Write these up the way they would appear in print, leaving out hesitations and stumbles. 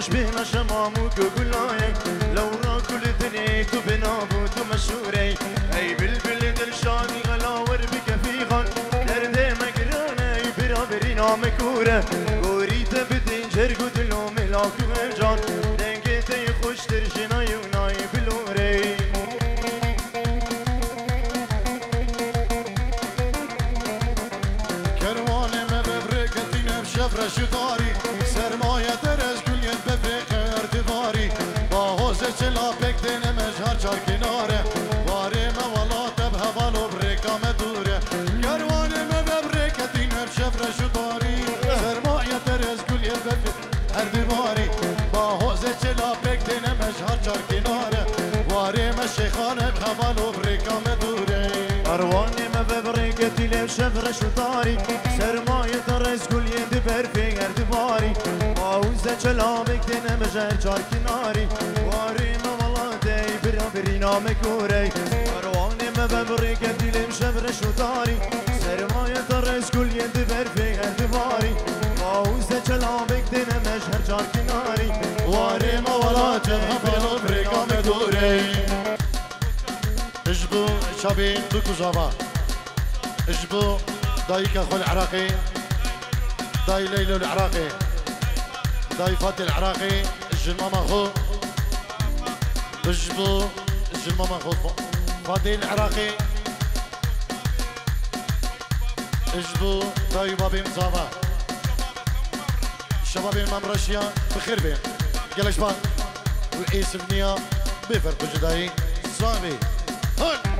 باش بينا شمامك وقلايك لو راكل ذنيك وبنابوت ومشهوري اي بلبل دلشاني غلاور بكفيغان درده مقراني برابرينا مكوره قوريت بدين جرق ودلو ملاك وجان دنگتي خوش ترجنا يوناي بلوري كرواني ما ببركتين بشفرة شداري سرمایه در از گلیت بفرق ارتباری با حوزه چلا بکتین مجهر چار کناره واره ما والا تب هوالو برکام دوره کروانه ما ببرکتین بشفره شداری سرمایه در از گلیت بفرق ارتباری با حوزه چلا بکتین مجهر چار کناره واره ما شیخانه هوالو برکام دوره ارواني ما ببرقتي لي شفرة شطاري سرماية الرزق اليد برفي اردباري وعوزة جلابك دينا مجال جار كناري واري ما والله برابرينا مكوري ارواني ما ببرقتي لي شفرة شطاري سرماية الرزق اليد برفي اردباري وعوزة جلابك دينا مجال جار كناري واري ما والله برابرينا مكوري اجبو شابين بكو جافا اجبو دايك اخو العراقي داي ليلو العراقي داي فاتي العراقي الجمامة اخو اجبو الجمامة اخو فاتي العراقي اجبو داي بابي مصافا شبابي الممرشيا بخير بين قال شباب والعيس بنية بفرق جداي صامي هون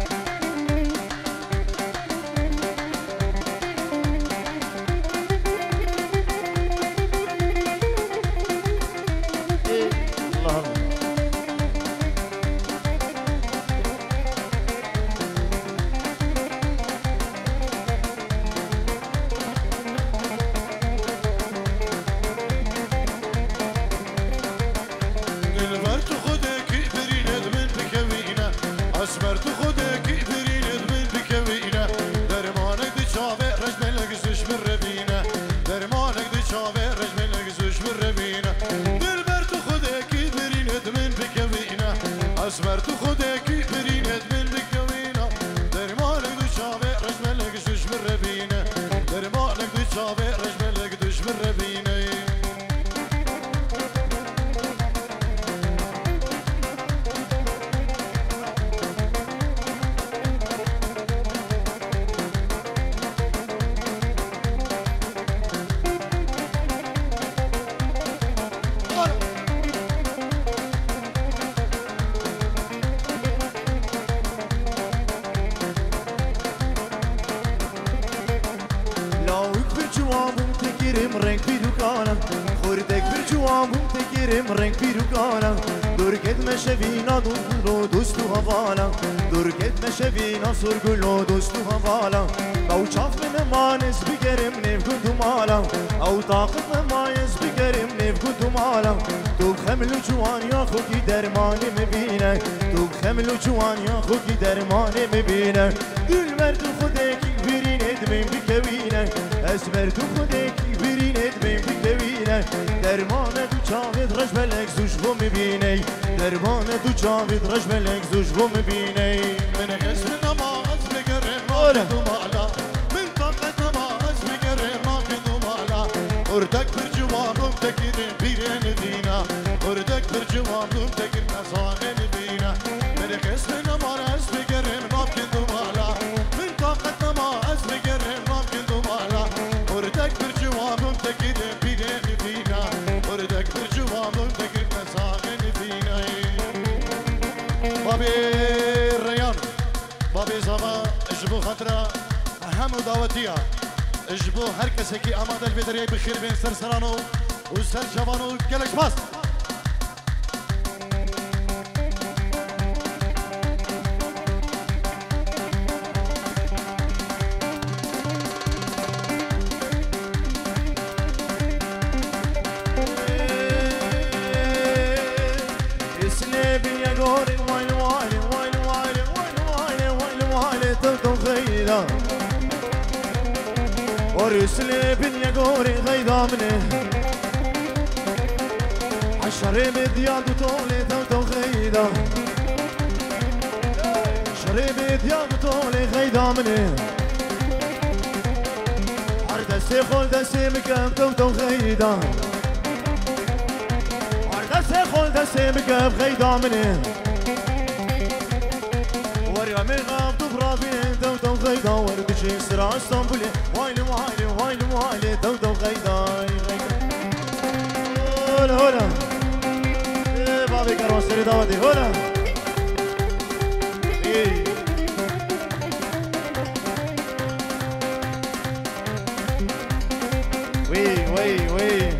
رنگ پیروکانم درکت مشوینا دورگلو دوستو هوالا درکت مشوینا سرگلو دوستو هوالا او چاف ممانز بگرم نفگو دمالا او طاقت ممایز بگرم نفگو دمالا تو خملو جوان یا خوکی درمانی مبینه تو خملو جوان یا خوکی درمانی مبینه دل مرد خودکی برین ادمین بکوینه از مرد خودکی برین ادمین بکوینه درمان دو چاوید رش بلک زوش بو میبینی درمان دو چاوید رش بلک زوش بو میبینی من قسم نماز بگرم ما دمالا من طاقت نماز بگرم ما دمالا اردک بر جوابم تکیدم بیرن دینا اردک بر جوابم تکید نسانه دینا من قسم نماز بگرم ما دمالا من طاقت نماز بگرم ما دمالا اردک بر جوابم تکیدم بیرن دینا اردک بر جوابم تکید نسانه دینا بابي الريان بابي زما اجبو خطرة اهم دعوتيا اجبو هر کسی که آماده البدریه بخیر بین سرسرانو و سر جوانو گلش باز ورسلي باليا قوري غيدا منه الشريب ديال طولي تو خيدا شريب ديال طولي خيدا مني عرض السيخول دسي مكام تو خيدا عرض السيخول دسي مكام خيدا مني وريا من غاب دبرافين تو خيدا وردشي سرع اسطنبولي وايلي وايلي وايلي وايلي تو خيدا هلا هلا ايه بابي كروسري داودي هلا ايه وي وي وي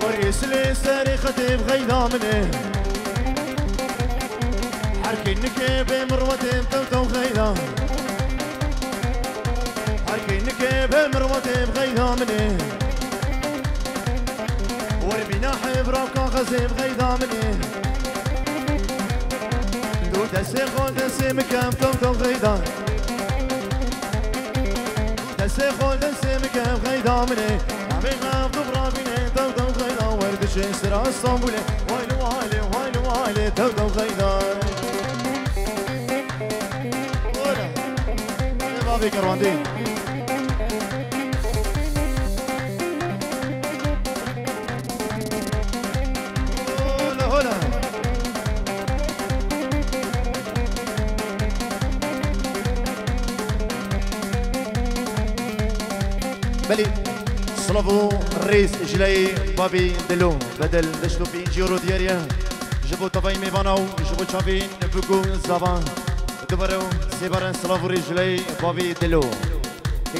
وريس لي سارخة بغيدا منه حركي النكيب مروتين تو خيدا حركي النكيب مروتين بغيدا منه وربينا حب رابكا خزي بغيدا منه دو دسي خون دسي مكام تو خيدا دسي خون دسي مكام غيدا مني عمي غاب دبرافيني تو غيدا وردشي سرع اسطنبولي وايلي وايلي وايلي وايلي تو غيدا ولا يا بابي كرواندين هلا هلا بلي صلفو الرئيس جلاي بابي دلو بدل دشتو في جيرو دياريا جبو طبعي ميباناو جبو تشافين بوكو زابان دبرو سيبارن صلفو رجلاي بابي دلو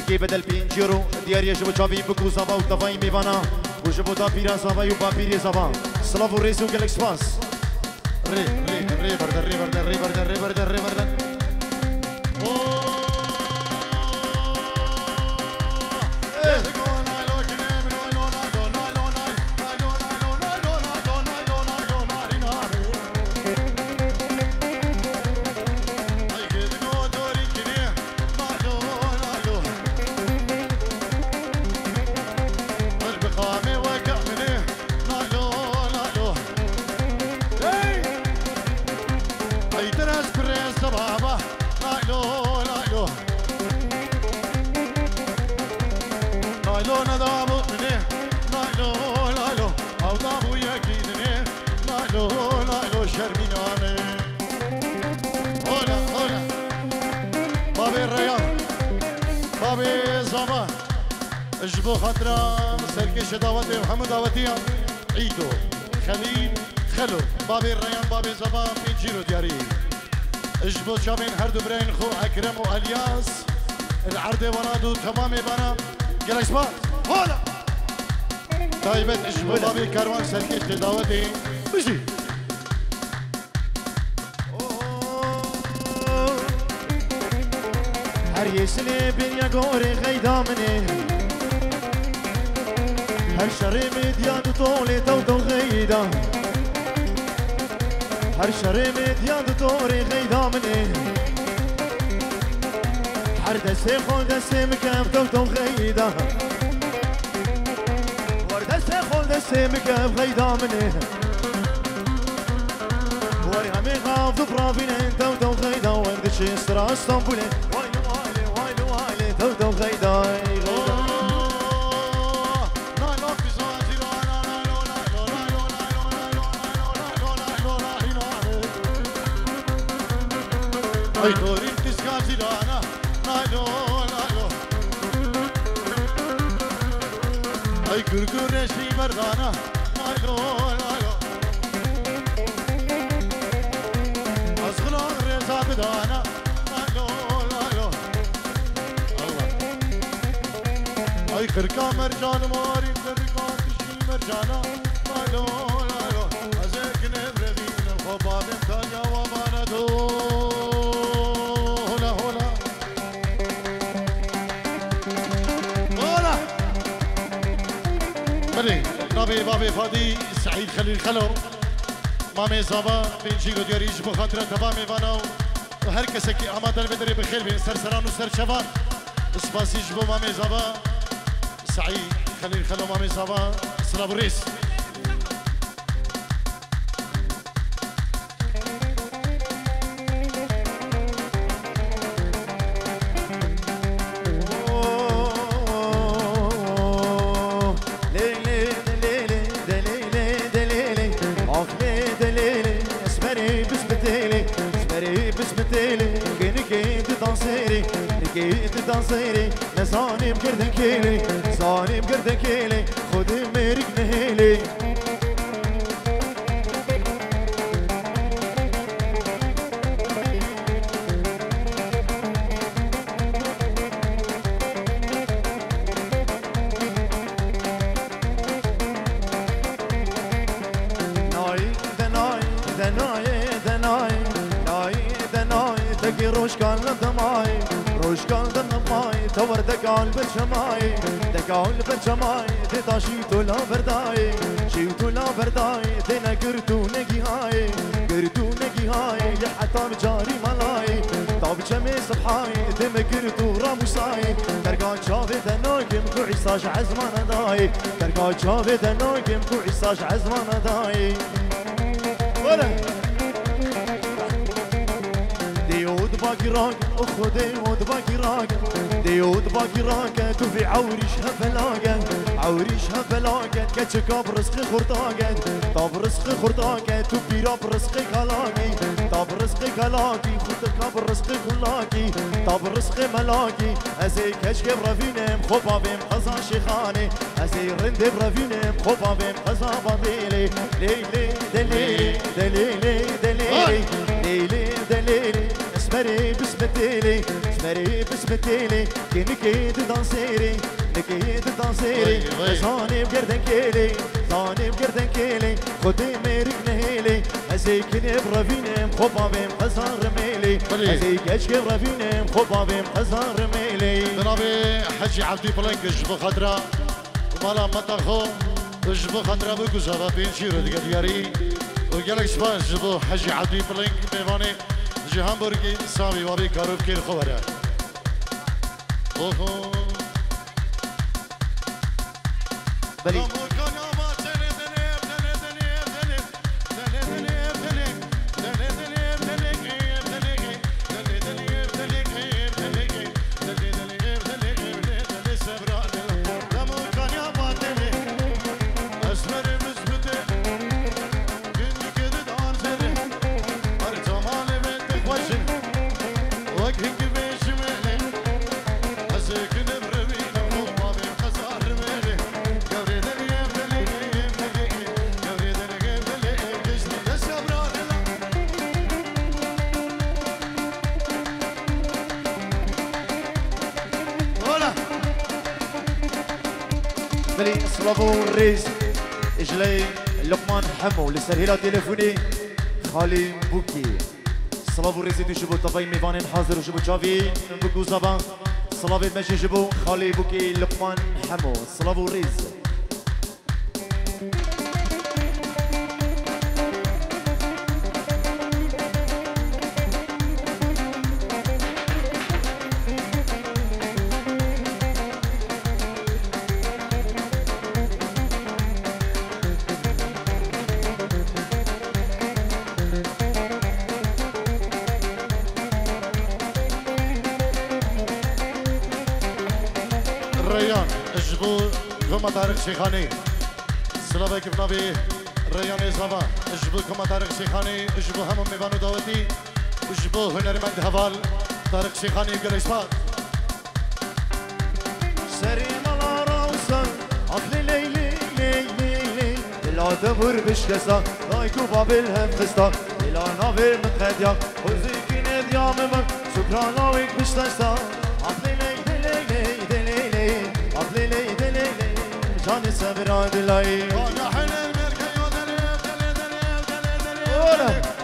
كي بدل في جيرو دياريا جبو تشافين بوكو زابان طبعي ميبانا وجبو طابيرا زابان وبابيري زابان صلفو الرئيس وكالكس باس ري بردن ري بردن ري بردن ري بردن ري بردن اجبو خاطرة سركش دعوتي وحمد دعوتي عيدو خليل خلو بابي الريان بابي زبا في جيرو دياري اجبو شابين هردو برين خو اكرم والياس العرض ورادو تمامي بنا جلس باس هولا طيبت اجبو بابي كاروان سركش دعوتي بجي هر يسلي بين يا غوري غيدا مني هر شريم ديال طولي تو غيدا هر شريم ديال طولي غيدا مني هر دسي خون دسي مكام تو غيدا ور دسي خون دسي مكام غيدا مني وري همي غاف دبرافين تو غيدا وردشي سرع اسطنبولي وايلي وايلي وايلي وايلي تو غيدا Ay dorin tiskazilana nalo nalo Ay gürgür eşi merdana nalo nalo Azgıla reza bedana nalo nalo Allah Ay kırka mercan marin kırka tişi mercana nalo nalo Azek nevrevin khobabim tanya wa bana do بنابي بابي فادي سعيد خليل خلو مامي زابا بنجي له دياريج بخاطر تبا ميفانو وهر كسكي اما دل بدري بخير بين سرسران وسر شبان سپاسی جبو مامي زابا سعيد خليل خلو مامي زابا سلام الرئيس دانسيري نزاني بقردن كيلي زاني بقردن كيلي خدي ميرك نهيلي ناي دناي دناي دناي ناي دناي تقي روش كان لدماي روش كان دنماي تور دقال بالشماي دقال بالشماي تتاشيتو لا برداي شيتو لا برداي تنا قرتو نقي هاي قرتو نقي هاي لحتى بجاري ملاي طاب شمي صبحاي تم قرتو راموساي ترقا شافي دناكم كو عيساش عزمان داي ترقا شافي دناكم كو عيساش عزمان داي ولا ديود باقي راق اخو ديود باقي راق ديود باقي راق توفي عوريشها فلاقة عوريشها فلاقة كتشكا برزقي خرطاقة طاب رزقي خرطاقة توفي راب رزقي كلاقي طاب رزقي كلاقي خرطكا برزقي خلاقي طاب رزقي ملاقي ازي كشك برافينم خوبا بيم قزا شيخاني ازي رند برافينم خوبا بيم قزا بابيلي ليلي دليلي دليلي دليلي ليلي دليلي اسمري بسمتيلي اسمري بسمتيلي كي نكيد دانسيري نكيد دانسيري زاني بقردن كيلي زاني بقردن كيلي خدي ميرك نهيلي ازي كني برافينم خوبا بيم قزار رميلي ازي كشك برافينم خوبا بيم قزار رميلي جنابي حجي عبدي بلنك جبو خضرا ومالا مطخو جبو خضرا بكوزا بينشيرو دياري وقالك سبان جبو حجي عبدي بلنك ميفاني جهان برگی سامی وابی کاروب کل خوره بلی بلي صلابو الريز اجلي لقمان حمو لسرهيلا تليفوني خالي بوكي صلابو الريز تشبو طفاي ميفانين حاضر وشبو تشافي بوكو زبان صلابي ماشي جبو خالي بوكي لقمان حمو صلابو الريز ريان اجبو كما طارق شيخاني سلامك بنابي ريان إصابة اجبو كما طارق شيخاني اجبو همم ميفانو داوتي اجبو هنرمند هفال طارق شيخاني قريسبات سريم على راسك عقلي ليلي ليلي لا تمر بشكسا رايكو بابلهم خستا إلا نافي متخديا وزيكي نديا ممك سكراناويك بشتشتا عقلي ليلي ليلي ليلي عقلي ليلي ليلي جاني سبران دلاي انا حلال مركي ودليف دليف ولا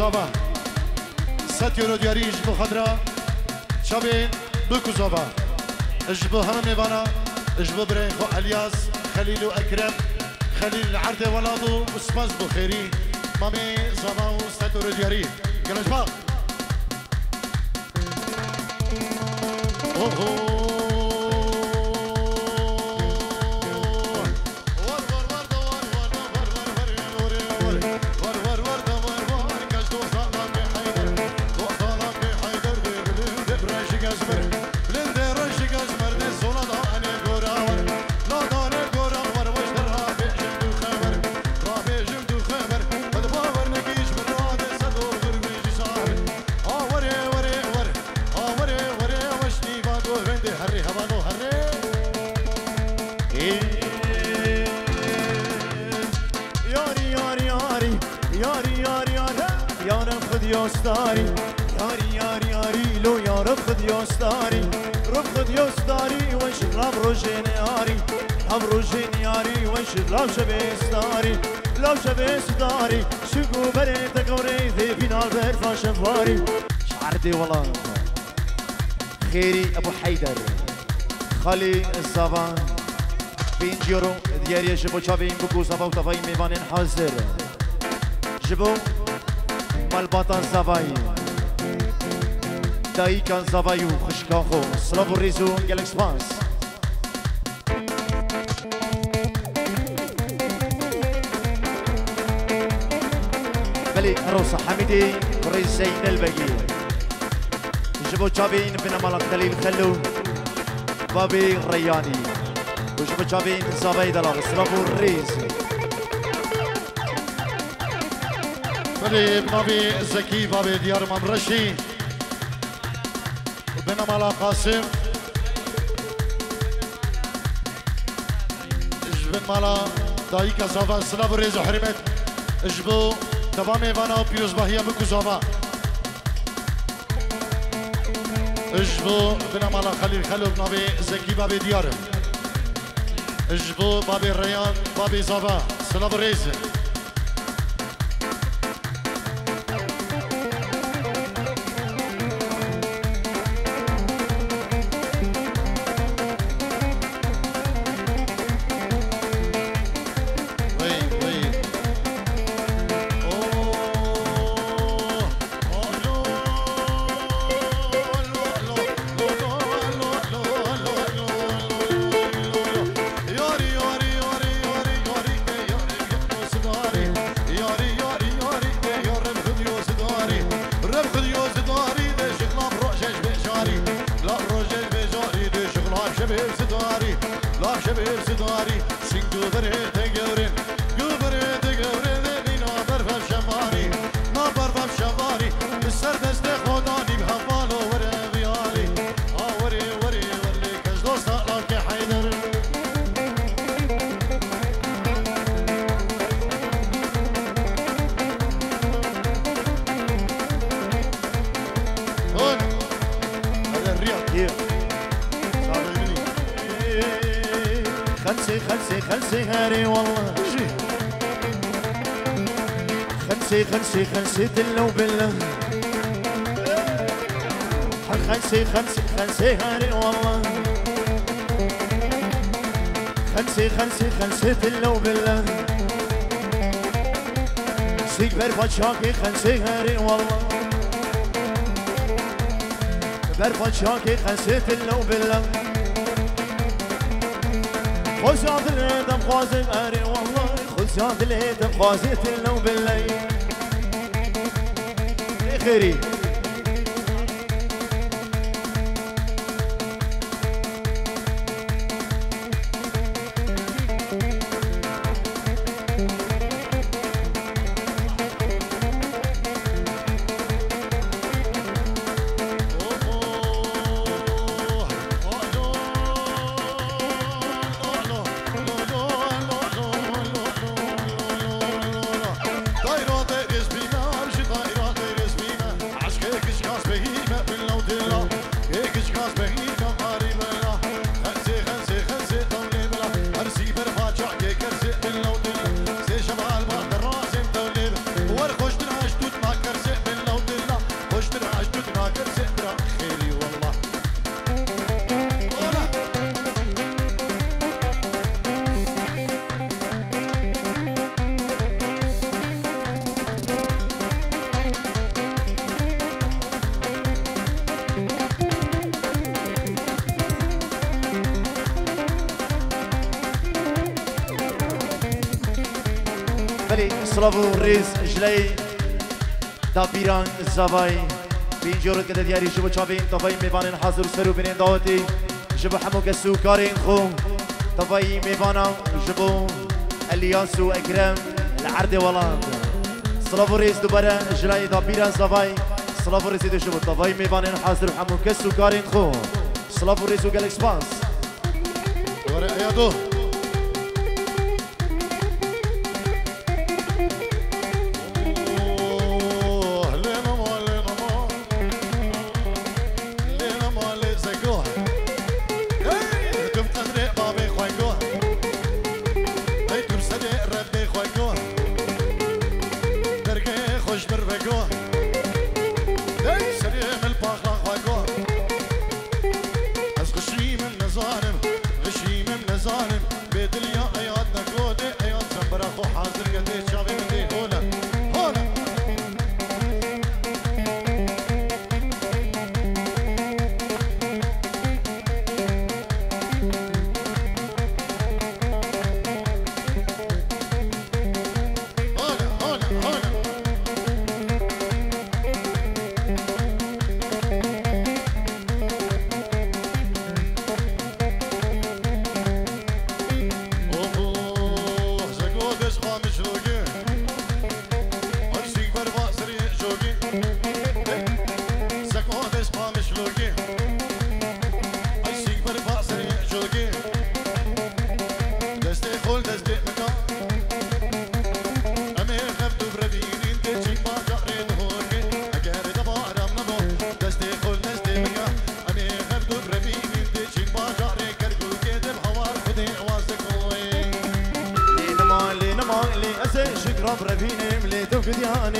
زابا 100 یورو دیاری جبو خضرا شابين بكو زابا جبو هم ميوانا جبو برين خو الياس خليل واكرم خليل العرده ولادو وسماز بخيري مامي زابا و 100 یورو دیاری گلش با اوه یاستاری یاری یاری یاری لو یا رب خود یاستاری رب خود یاستاری و شراب روزین یاری هم روزین یاری و شراب شبستاری لو شبستاری شگو بره تکوری ذی بینال بر فاشواری شعردي والله خيري ابو حيدر خالي الزبان 5 يورو دياري جبو تشافين بوكو زبا وطفاي ميبانين حاضر جبو مالباطان زباي داي كان زبايو خشكان خو سلافو ريزو جالكس باس بلي روسا حميدي وريز زين البقي جبو تشافين بنا مالك دليل خلو بابي رياني وجبو تشافين زباي دلال سلافو ريز بلي بابي زكي بابي ديار ممرشي بنا مالا قاسم جبن مالا دايكا زافا سلافو ريز وحرمت جبو تمام ايوانا و پیروز باهیا بکو زاما اجبو بنا مالا خلیل خلو بنابي زكي بابي ديار اجبو بابي ريان بابي زابا سلام ريز خلسي هاري والله خلسي دلو بالله خلسي هاري والله خلسي دلو بالله سيك برفاتشاكي خلسي هاري والله برفاتشاكي خلسي دلو بالله خزاد الهدم خوازم أري والله خزاد الهدم خوازيت اللو بالليل خيري صلافو ريز جلي دابيران الزباي بين جورت كده دياري جبو شابين طفاي ميبانين حاضر سرو بنين داوتي جبو حمو كسو كارين خو طفاي ميبانا جبو الياسو اكرم العرض ولاد صلافو ريز دوباره جلي دابيران زباي صلافو ريز دو جبو طفاي ميبانين حاضر حمو كسو كارين خو صلافو ريز وجالكس باس ورا يادو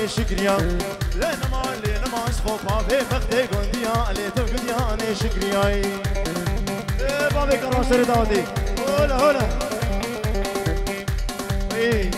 شكريا لنا ما صفوف ما في فختي قنديا اللي تفقد يعني شكريا ايه بابي كانوا سري داودي هولا هولا ايه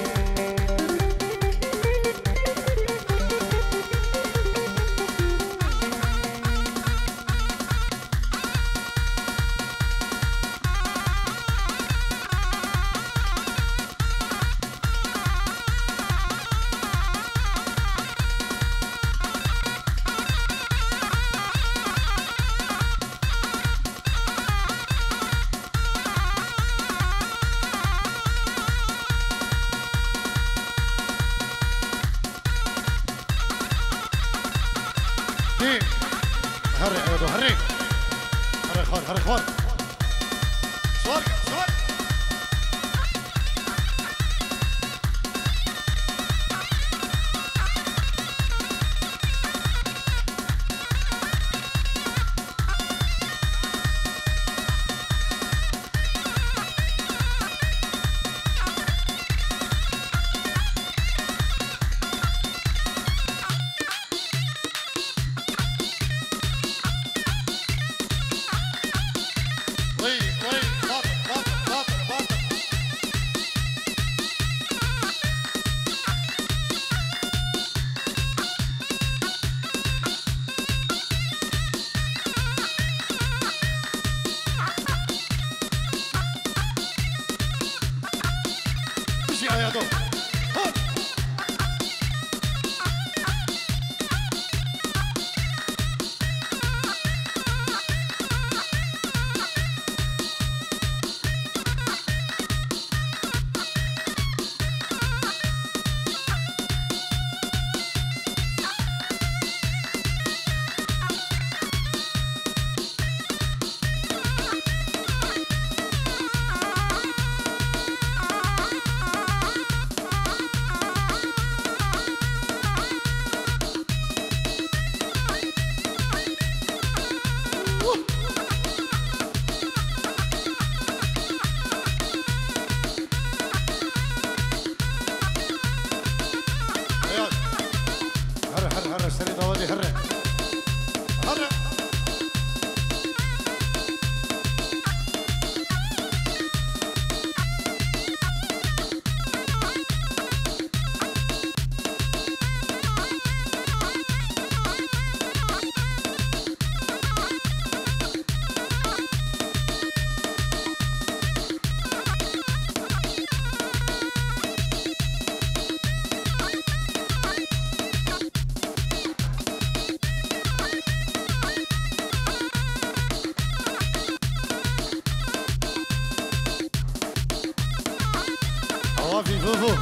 فوفو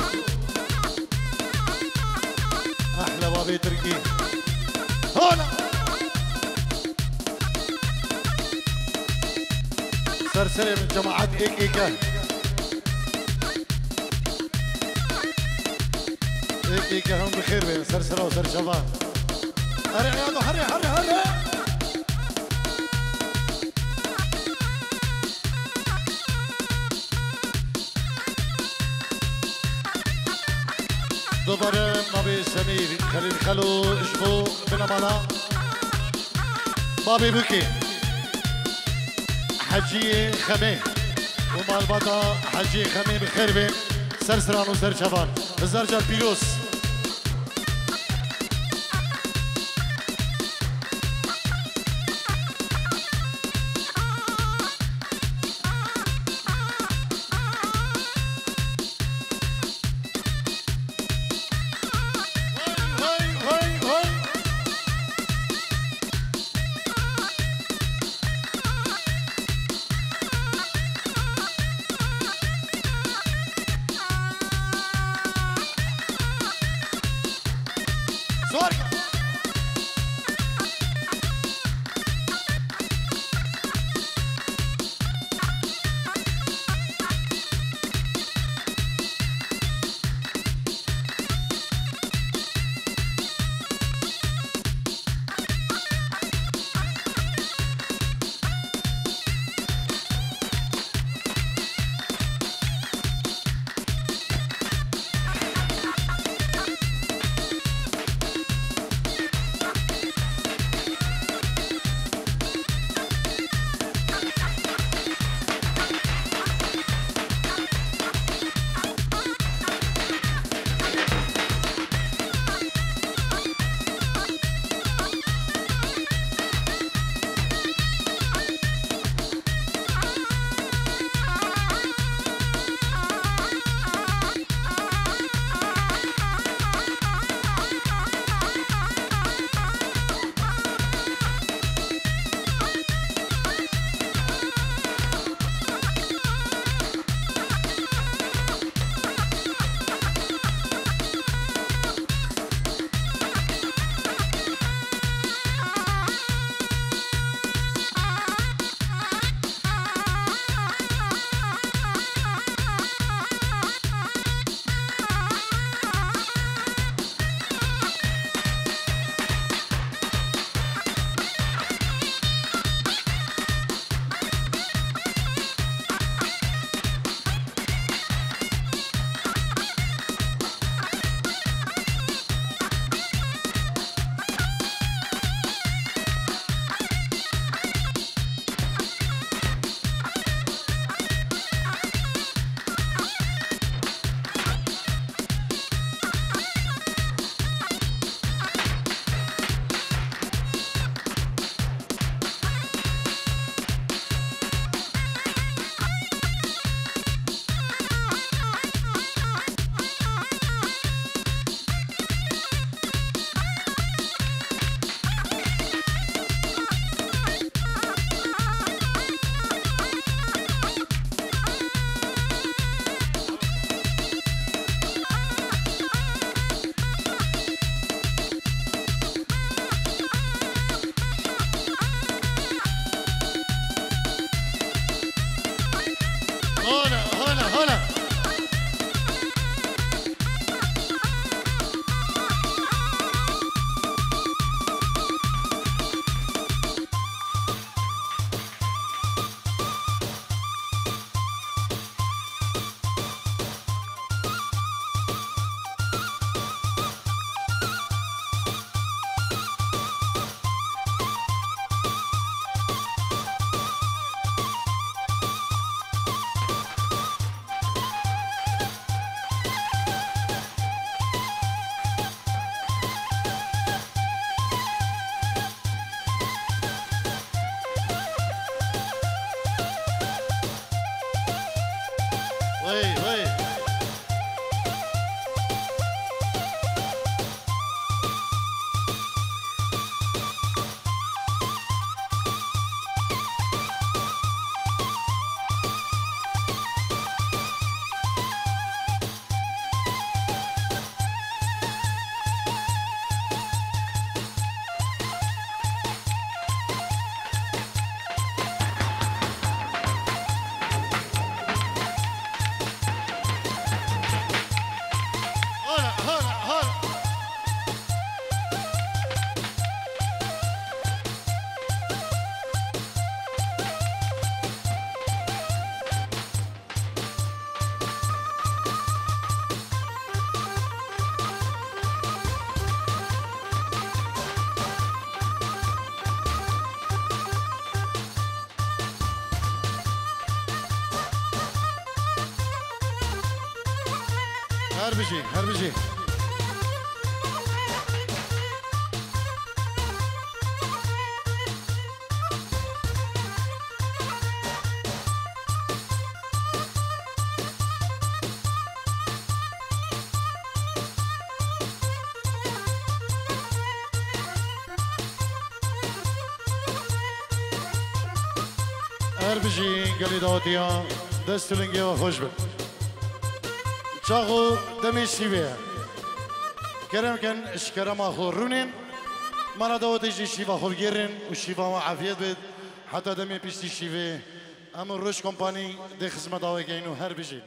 احلى بابي تركي هلا سرسرة من جماعات ايكا ايكا هم بخير بين سرسرة وسرشبان هري عياضو هري هري هري دوباره بابي سمير خليل خلو اشبو بنمالا بابي بكي حجي خمي ومال بطا حجي خمي بخير بين سرسران وسرشبان الزرجة البيلوس هر بجی هر بجی هر بجی گلی داوتیا دست لنگی و خوش بد چاقو دمی شیوه کرم کن اشکرم آخو رونین مانا داوتیجی شیوه خوب گیرین و شیوه ما عافیت بد حتی دمی پیشتی شیوه اما روش کمپانی ده خدمت آوه گینو هر بجی